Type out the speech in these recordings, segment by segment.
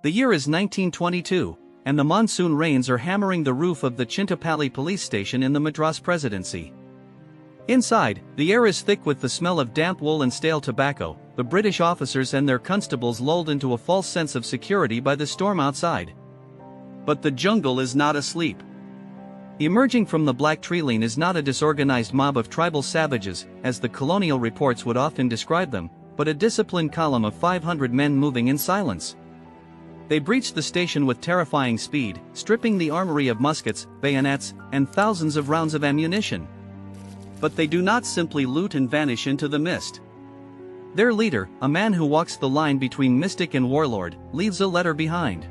The year is 1922, and the monsoon rains are hammering the roof of the Chintapalli police station in the Madras presidency. Inside, the air is thick with the smell of damp wool and stale tobacco, the British officers and their constables lulled into a false sense of security by the storm outside. But the jungle is not asleep. Emerging from the black tree lane is not a disorganized mob of tribal savages, as the colonial reports would often describe them, but a disciplined column of 500 men moving in silence. They breached the station with terrifying speed, stripping the armory of muskets, bayonets, and thousands of rounds of ammunition. But they do not simply loot and vanish into the mist. Their leader, a man who walks the line between mystic and warlord, leaves a letter behind.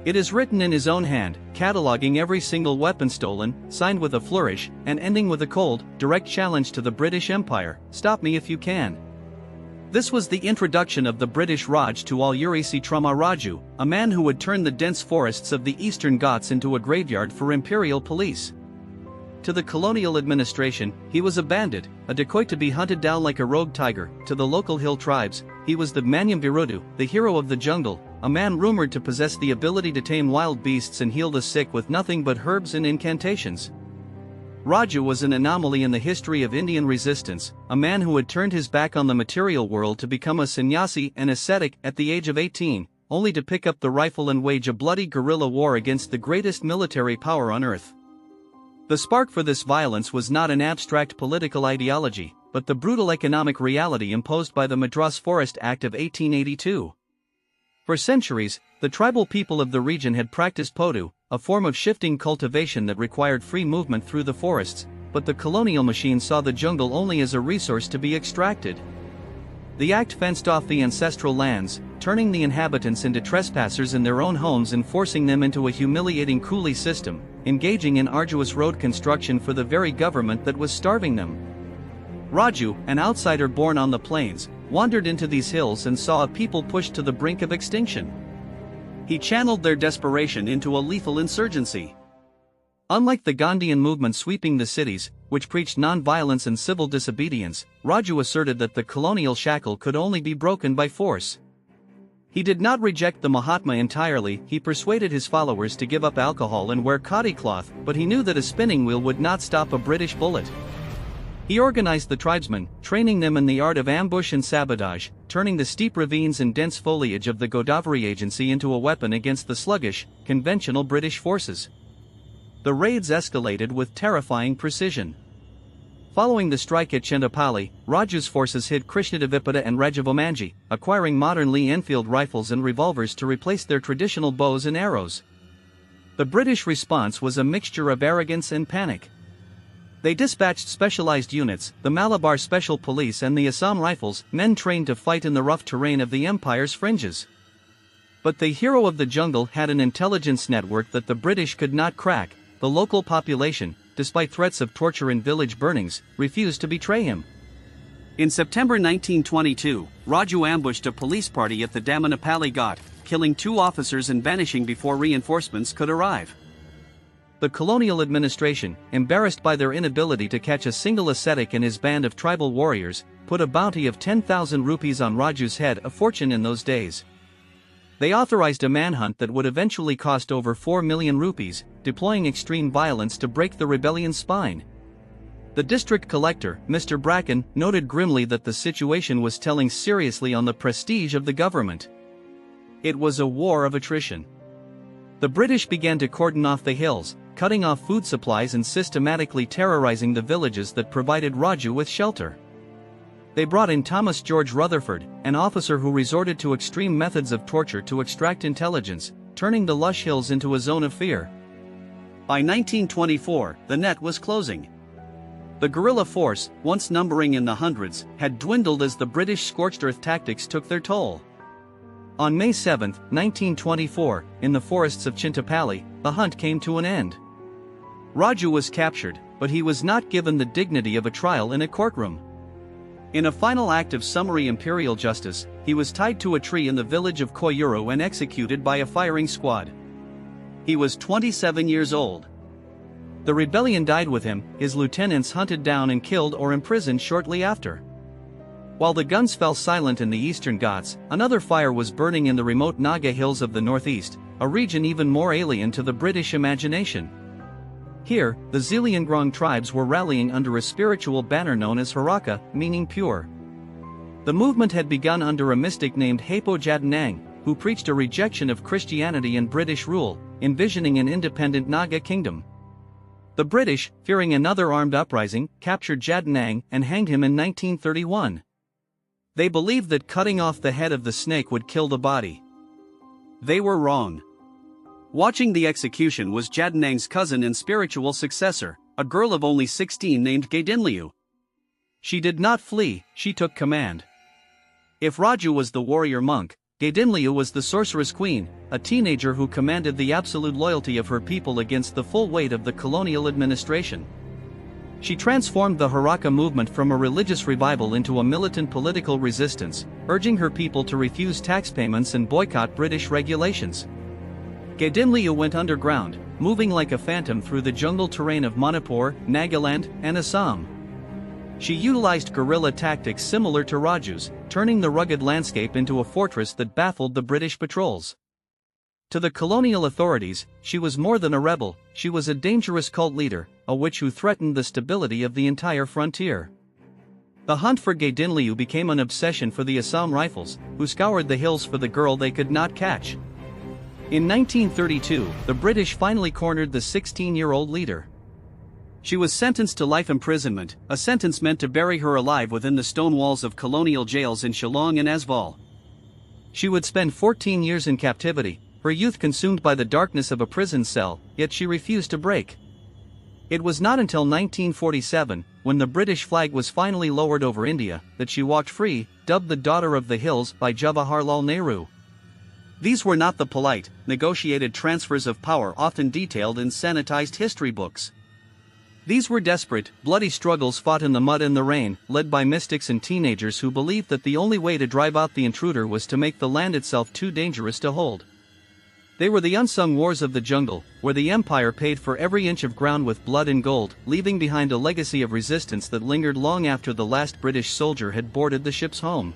It is written in his own hand, cataloging every single weapon stolen, signed with a flourish, and ending with a cold, direct challenge to the British Empire: stop me if you can. This was the introduction of the British Raj to Alluri Sitarama Raju, a man who would turn the dense forests of the eastern Ghats into a graveyard for imperial police. To the colonial administration, he was a bandit, a decoy to be hunted down like a rogue tiger. To the local hill tribes, he was the Manyam Veerudu, the hero of the jungle, a man rumored to possess the ability to tame wild beasts and heal the sick with nothing but herbs and incantations. Raju was an anomaly in the history of Indian resistance, a man who had turned his back on the material world to become a sannyasi and ascetic at the age of 18, only to pick up the rifle and wage a bloody guerrilla war against the greatest military power on earth. The spark for this violence was not an abstract political ideology, but the brutal economic reality imposed by the Madras Forest Act of 1882. For centuries, the tribal people of the region had practiced podu, a form of shifting cultivation that required free movement through the forests, but the colonial machine saw the jungle only as a resource to be extracted. The act fenced off the ancestral lands, turning the inhabitants into trespassers in their own homes and forcing them into a humiliating coolie system, engaging in arduous road construction for the very government that was starving them. Raju, an outsider born on the plains, wandered into these hills and saw a people pushed to the brink of extinction. He channeled their desperation into a lethal insurgency. Unlike the Gandhian movement sweeping the cities, which preached non-violence and civil disobedience, Raju asserted that the colonial shackle could only be broken by force. He did not reject the Mahatma entirely. He persuaded his followers to give up alcohol and wear khadi cloth, but he knew that a spinning wheel would not stop a British bullet. He organized the tribesmen, training them in the art of ambush and sabotage, turning the steep ravines and dense foliage of the Godavari Agency into a weapon against the sluggish, conventional British forces. The raids escalated with terrifying precision. Following the strike at Chintapalli, Raju's forces hit Krishnadevipata and Rajavomanji, acquiring modern Lee Enfield rifles and revolvers to replace their traditional bows and arrows. The British response was a mixture of arrogance and panic. They dispatched specialized units, the Malabar Special Police and the Assam Rifles, men trained to fight in the rough terrain of the empire's fringes. But the hero of the jungle had an intelligence network that the British could not crack. The local population, despite threats of torture and village burnings, refused to betray him. In September 1922, Raju ambushed a police party at the Damanapalli Ghat, killing 2 officers and vanishing before reinforcements could arrive. The colonial administration, embarrassed by their inability to catch a single ascetic and his band of tribal warriors, put a bounty of 10,000 rupees on Raju's head, a fortune in those days. They authorized a manhunt that would eventually cost over 4 million rupees, deploying extreme violence to break the rebellion's spine. The district collector, Mr. Bracken, noted grimly that the situation was telling seriously on the prestige of the government. It was a war of attrition. The British began to cordon off the hills, cutting off food supplies and systematically terrorizing the villages that provided Raju with shelter. They brought in Thomas George Rutherford, an officer who resorted to extreme methods of torture to extract intelligence, turning the lush hills into a zone of fear. By 1924, the net was closing. The guerrilla force, once numbering in the hundreds, had dwindled as the British scorched earth tactics took their toll. On May 7, 1924, in the forests of Chintapalli, the hunt came to an end. Raju was captured, but he was not given the dignity of a trial in a courtroom. In a final act of summary imperial justice, he was tied to a tree in the village of Koyuru and executed by a firing squad. He was 27 years old. The rebellion died with him, his lieutenants hunted down and killed or imprisoned shortly after. While the guns fell silent in the eastern Ghats, another fire was burning in the remote Naga Hills of the northeast, a region even more alien to the British imagination. Here, the Zeliangrong tribes were rallying under a spiritual banner known as Heraka, meaning pure. The movement had begun under a mystic named Hapo Jadanang, who preached a rejection of Christianity and British rule, envisioning an independent Naga kingdom. The British, fearing another armed uprising, captured Jadanang and hanged him in 1931. They believed that cutting off the head of the snake would kill the body. They were wrong. Watching the execution was Jadanang's cousin and spiritual successor, a girl of only 16 named Gaidinliu. She did not flee, she took command. If Raju was the warrior monk, Gaidinliu was the sorceress queen, a teenager who commanded the absolute loyalty of her people against the full weight of the colonial administration. She transformed the Heraka movement from a religious revival into a militant political resistance, urging her people to refuse tax payments and boycott British regulations. Gaidinliu went underground, moving like a phantom through the jungle terrain of Manipur, Nagaland, and Assam. She utilized guerrilla tactics similar to Raju's, turning the rugged landscape into a fortress that baffled the British patrols. To the colonial authorities, she was more than a rebel, she was a dangerous cult leader, a witch who threatened the stability of the entire frontier. The hunt for Gaidinliu became an obsession for the Assam Rifles, who scoured the hills for the girl they could not catch. In 1932, the British finally cornered the 16-year-old leader. She was sentenced to life imprisonment, a sentence meant to bury her alive within the stone walls of colonial jails in Shillong and Asval. She would spend 14 years in captivity, her youth consumed by the darkness of a prison cell, yet she refused to break. It was not until 1947, when the British flag was finally lowered over India, that she walked free, dubbed the Daughter of the Hills by Jawaharlal Nehru. These were not the polite, negotiated transfers of power often detailed in sanitized history books. These were desperate, bloody struggles fought in the mud and the rain, led by mystics and teenagers who believed that the only way to drive out the intruder was to make the land itself too dangerous to hold. They were the unsung wars of the jungle, where the empire paid for every inch of ground with blood and gold, leaving behind a legacy of resistance that lingered long after the last British soldier had boarded the ship's home.